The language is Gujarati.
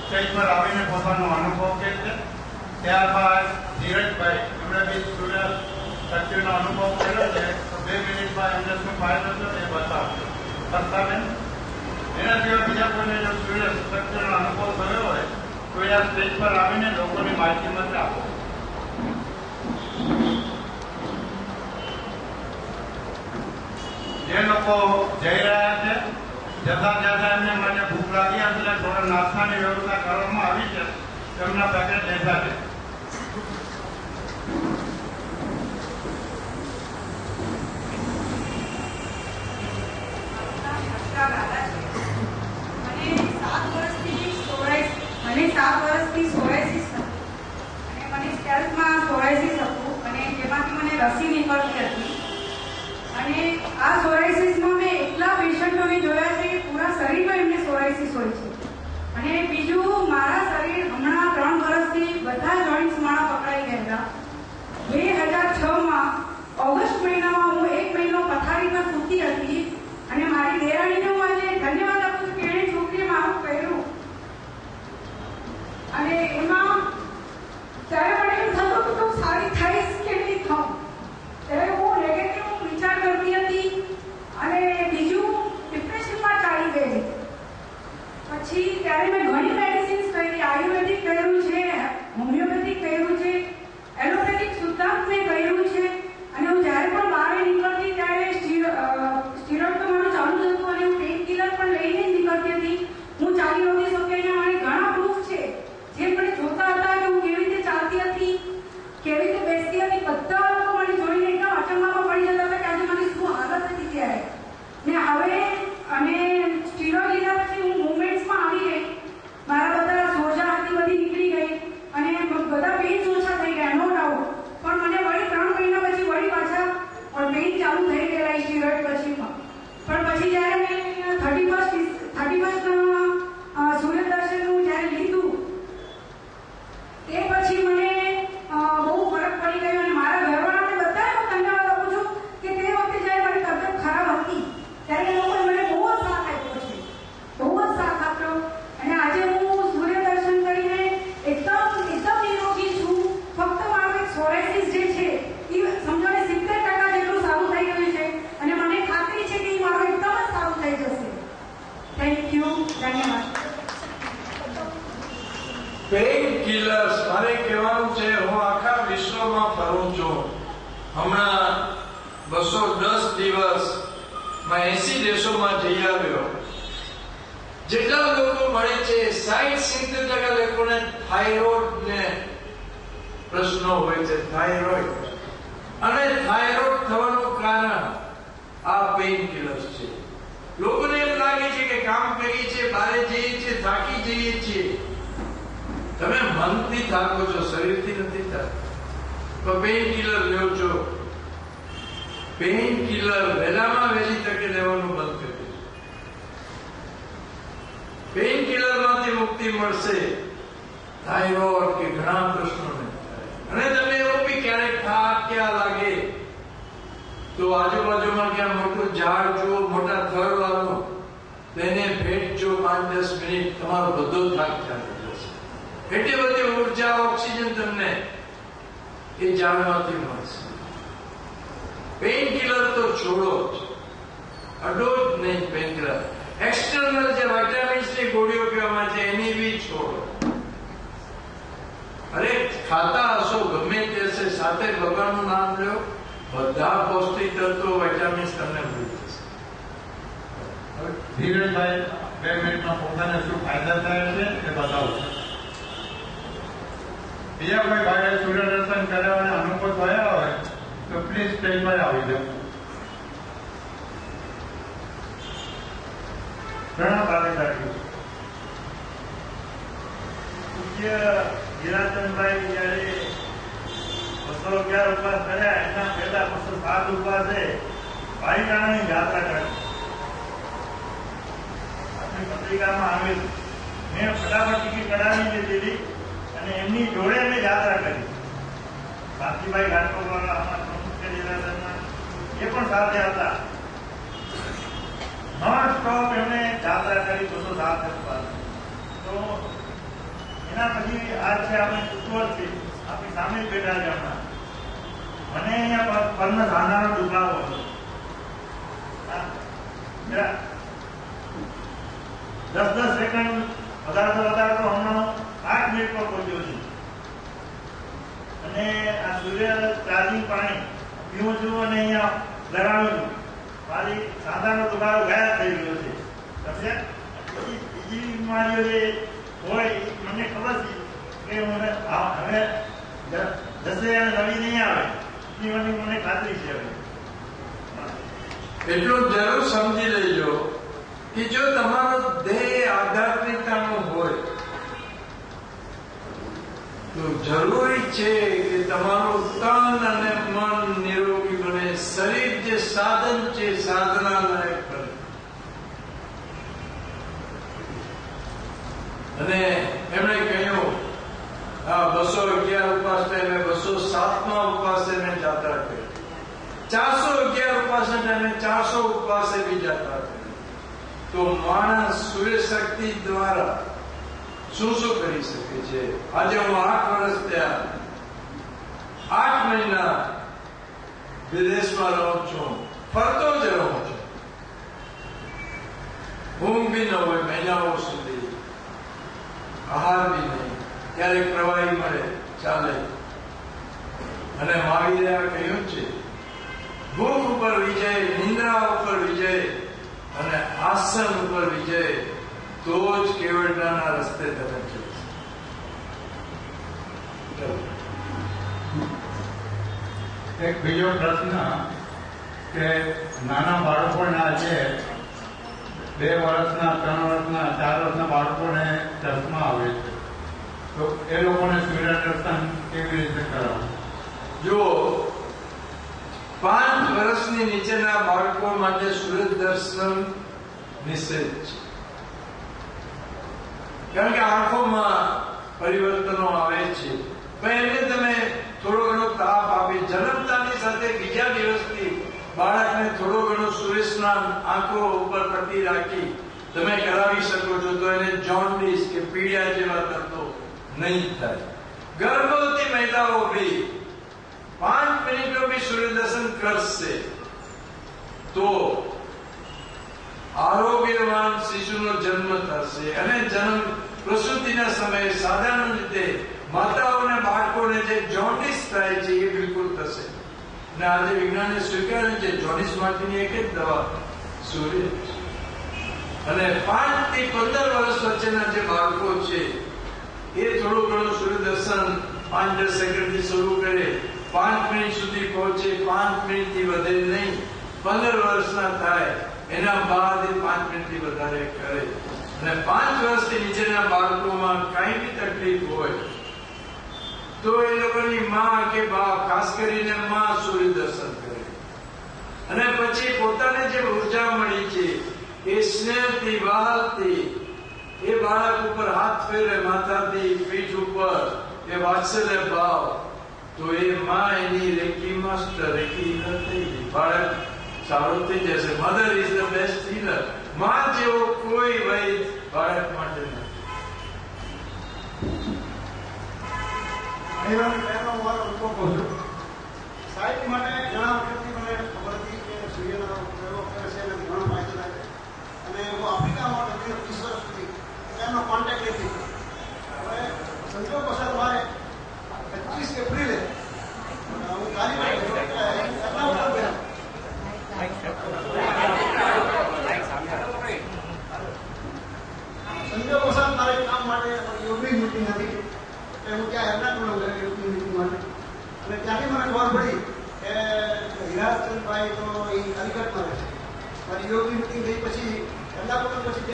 સ્ટેજ પર આવીને પોતાનો અનુભવ કહે છે. ત્યારબાદ ધીરજભાઈ એમણે બી સૂર્ય શક્તિનો અનુભવ કર્યો છે, તો 2 મિનિટમાં એમને શું ફાયદો થયો એ બતાવશે. કરતાબેન, એના સિવાય બીજા કોઈને જો સૂર્ય શક્તિનો અનુભવ થયો હોય તો એ આ સ્ટેજ પર આવીને લોકોની માહિતી માટે આપો. જે લોકો જઈ રહ્યા છે જતા એમને માટે ભૂખ લાગી હશે, થોડા નાસ્તાની વ્યવસ્થા કરવામાં આવી છે, તેમના પેકેટ લેતા છે. મને 7 વર્ષથી સોરાયસિસ હતું અને મને સ્કેલ્પમાં સોરાયસિસ હતું અને જેમાંથી મને રસી નીકળતી હતી. અને આ સોરાયસિસમાં મેં એટલા પેશન્ટોને જોયા છે કે પૂરા શરીરમાં એમને સોરાયસિસ હોય છે. અને બીજું, મારા શરીર હમણાં 3 વર્ષથી બધા જોઈન્ટ્સ મારા પકડાઈ ગયેલા. 2006માં ઓગસ્ટ મહિનામાં હું 1 મહિનો પથારીમાં સૂતી હતી અને મારી દેરાણીને હું આજે ધન્યવાદ આપું છું કે એણે છોકરીએ મારું કર્યું. અને એમાં ત્યારે મને એમ થતું કે હું સારી થઈશ કે નહીં થાઉં. ત્યારે હું નેગેટિવ વિચાર કરતી હતી અને બીજું ડિપ્રેશનમાં ચાલી ગઈ. પછી ત્યારે મેં ઘણી મેડિસિન્સ કરી, આયુર્વેદિક કર્યું છે, હોમિયોપેથિક કર્યું છે, એલોપેથિક સિદ્ધાંત મેં કર્યું છે. અને હું જ્યારે પણ બહાર નીકળતી ત્યારે સ્ટીરોઇડ તો મારું ચાલુ જ હતું અને હું પેઇન કિલર પણ લઈને જ નીકળતી હતી. હું ચાલી નહોતી શકતી અને મારે ઘણા પ્રૂફ છે જે મને જોતા હતા કે હું કેવી રીતે ચાલતી હતી, કેવી રીતે બેસતી હતી. બધા લોકો મને જોઈને એકદમ અચંબામાં પડી જતા હતા કે આજે મારી શું હાલત હતી ત્યારે. ને હવે અને સ્ટીરોઇડ લીધા પછી હું મૂવમેન્ટ્સમાં આવી ગઈ. મારા બધા સોજા હતી બધી નીકળી ગઈ અને બધા પેઇન્સ ઓછા થઈ ગયા, નો ડાઉટ. પણ મને વળી 3 મહિના પછી વળી પાછા પેઇન ચાલુ થઈ ગયેલા સ્ટીરોઇડ પછીમાં. પણ પછી જ્યારે મેં 31st સૂર્યદર્શનનું જ્યારે લીધું તે પછી મને બહુ ફરક પડી ગયો. અને મારા ઘરવાળાને બધાને હું ધન્યવાદ આપું છું કે તે વખતે જ્યારે મારી તબિયત ખરાબ હતી ત્યારે એ લોકોએ મને બહુ જ સાથ આપ્યો છે, બહુ જ સાથ આપ્યો. અને આજે હું સૂર્યદર્શન કરીને એકદમ નિરોગી છું. ફક્ત મારું એક સોરાયસિસ જે છે એ સમજો ને 70% જેટલું સારું થઈ ગયું છે અને મને ખાતરી છે કે એ મારું એકદમ જ સારું થઈ જશે. થેન્ક યુ, ધન્યવાદ. પેઇન કિલર્સ મારે કહેવાનું છે, હું આખા વિશ્વમાં ફરું છું. હમણાં 210 દિવસમાં 80 દેશોમાં જઈ આવ્યો. જેટલા લોકો મળે છે 60-70% લોકોને થાઇરોઇડ ને પ્રશ્નો હોય છે, થાઇરોઇડ. અને થાઇરોઇડ થવાનું કારણ આ પેઇન કિલર્સ છે. લોકોને એમ લાગે છે કે કામ કરીએ છીએ, બહાર જઈએ છીએ, થાકી જઈએ છીએ. તમે મનથી થાકો છો, શરીરથી નથી થાકતા. તો પેઇન કિલર લ્યો છો. પેઇન કિલર વહેલામાં વહેલી તકે લેવાનું બંધ કરી દો. પેઇન કિલર માંથી મુક્તિ મળશે થાઇરોઇડ કે ઘણા પ્રશ્નોને. અને તમને એવું બી ક્યારેક થાક ક્યાં લાગે તો આજુબાજુમાં ક્યાં મોટું ઝાડ જુઓ, મોટા થડ વાળું, તેને ભેટજો 5-10 મિનિટ, તમારો બધો થાક ચાલે. એટલી બધી ઉર્જા, ઓક્સિજન તમને એ ઝાડમાંથી મળશે. પેઇન કિલર તો છોડો જ, અડો જ નહીં. પેઇન કિલર એક્સટર્નલ જે વિટામિન્સ ની ગોળીઓ કહેવામાં છે એની બી છોડો. અરે ખાતા હશો ગમે તે હશે, સાથે ભગવાનનું નામ લો, બધા પૌષ્ટિક તત્વો વિટામિન્સ તમને મળી જશે. ધીરજભાઈ 2 મિનિટમાં પોતાને શું ફાયદા થાય છે એ બતાવું. બીજા કોઈ ભાઈએ સૂર્યદર્શન કર્યા અને અનુભવ થયા હોય તો પ્લીઝ સ્ટેજ પર આવી જાઓ. ઘણા ભાગીદારી. પૂજ્ય ગિરાચંદભાઈ જયારે 211 ઉપવાસ કર્યા એના પહેલા 207 ઉપવાસે પાલિતાણાની યાત્રા કરી. આપણી પત્રિકામાં આવેલ. મેં ફટાફટ ટિકિટ કઢાવી લીધી અને એમની જોડે અમે યાત્રા કરી. કાંતિભાઈ ઘાટકોવાળા અમારા પ્રમુખ એ પણ સાથે હતા. નોન સ્ટોપ એમણે યાત્રા કરી 207 ઉપવાસ. તો એના પછી આ છે આપણે ઉત્તર છે, આપણી સામે જ બેઠા છે હમણાં. મને અહીંયા પરના સાંધાનો દુખાવો હતો. 10 સેકન્ડ વધારતો હમણાં 8 મિનિટ પર પહોંચ્યો છું. અને આ સૂર્ય ચાર્જિંગ પાણી પીવું છું અને અહીંયા લગાડું છું. મારી સાંધાનો દુખાવો ગાયબ થઈ ગયો છે. સમજ્યા? બીજી બીમારીઓ જે હોય મને ખબર છે કે મને હવે દસે નવી નહીં આવે એની મને ખાતરી છે. હવે એટલું જરૂર સમજી લેજો કે જો તમારો ધ્યેય આધ્યાત્મિકતાનો હોય તો જરૂરી છે કે તમારું તન અને મન નિરોગી બને. શરીર જે સાધન છે સાધના લાયક બને. અને એમણે કહ્યું આ 211 ઉપાસના મેં 207મા ઉપાસે મેં જાત્રા કરી, 411 ઉપાસના ટાઈમે 400 ઉપવાસે भी જાત્રા કરી. તો માણસ સૂર્ય શક્તિ દ્વારા શું કરી શકે છે? આજે હું 8 વર્ષ ત્યાં 8 મહિના વિદેશમાં રહું છું, ફરતો જ રહું છું. ઊંઘ બી ન હોય મહિનાઓ સુધી, આહાર બી નહીં, ક્યારેક પ્રવાહી મળે ચાલે. અને મહાવીરે કહ્યું છે ભૂખ ઉપર વિજય, નિંદ્રા ઉપર વિજય અને આસન ઉપર વિજય, તો જ કેવળતાના રસ્તે તરફ જશે. એક બીજો પ્રશ્ન કે નાના બાળકોના જે 2 વર્ષના, 3 વર્ષના, 4 વર્ષના બાળકોને ચશ્મા આવે છે, તો એ લોકોને સૂર્ય દર્શન કેવી રીતે કરાવવું? જો 5 વર્ષની નીચેના બાળકો માટે સૂર્ય દર્શન નિષેધ છે. કારણ કે આંખોમાં પરિવર્તનો આવે છે. પણ એમને તમે થોડો ઘણો તાપ આપી જન્મતાની સાથે બીજા દિવસથી બાળકને થોડો ઘણો સૂર્ય સ્નાન આંખો ઉપર પટ્ટી રાખી તમે કરાવી શકો છો, તો એને જોન્ડિસ કે પીડિયા જેવા તત્વો નહીં થાય. ગર્ભવતી મહિલાઓ भी 5 મિનિટો भी સૂર્ય દર્શન કરશે તો આરોગ્યવાન શિશુનો જન્મ થશે. અને જન્મ પ્રસૂતિના સમયે સાધારણ રીતે માતાઓને બાળકોને જે જોન્ડિસ થાય છે એ બિલકુલ થશે. અને આજે વિજ્ઞાને સ્વીકાર્યું છે જોન્ડિસ માટેની એક જ દવા સૂર્ય. અને 5 થી 15 વર્ષ વચ્ચેના જે બાળકો છે એ થોડું ઘણું સૂર્ય દર્શન 5-10 સેકન્ડથી શરૂ કરે, 5 મિનિટ સુધી પહોંચે, 5 મિનિટથી વધે નહીં. 15 વર્ષના થાય એના બાદ એ 5 મિનિટથી વધારે કરે. અને 5 વર્ષથી નીચેના બાળકોમાં કઈ બી તકલીફ હોય તો એ લોકોની માં કે બાપ, ખાસ કરીને માં સૂર્ય દર્શન કરે. અને પછી પોતાને જે ઉર્જા મળી છે એ સ્નેહથી, વહાલથી એ બાળક ઉપર હાથ ફેરે, માથાથી પીઠ ઉપર, એ વાત્સલ્ય ભાવ, તો એ માં એની રેકી માસ્ટર, રેકી હીલર થઈ ગઈ. બાળક સારું થઈ જશે. Mother is the best healer. માં જેવો કોઈ વૈદ બાળક માટે નથી. સાહેબ માટે ઘણા વખતથી મને ખબર હતી કે સૂર્યનો પ્રયોગ કરે છે એનાથી ઘણો ફાયદો થાય છે. અને હું આફ્રિકામાં 20 વર્ષ સુધી એમનો કોન્ટેક્ટ નથી. હવે સંજોગ વસાત મારે 25 એપ્રિલે હું કાર્યવાહી સંજોગ વસાત મારે કામ માટે યોગની મીટિંગ હતી. હું ત્યાં એર્નાકુલમ ગયો યોગની મીટિંગ માટે. અને ત્યાંથી મને ખબર પડી કે હિરાચંદભાઈ તો એ અલીગઢમાં રહે છે. મારી યોગની મીટિંગ થઈ પછી એર્નાકુલમ પછી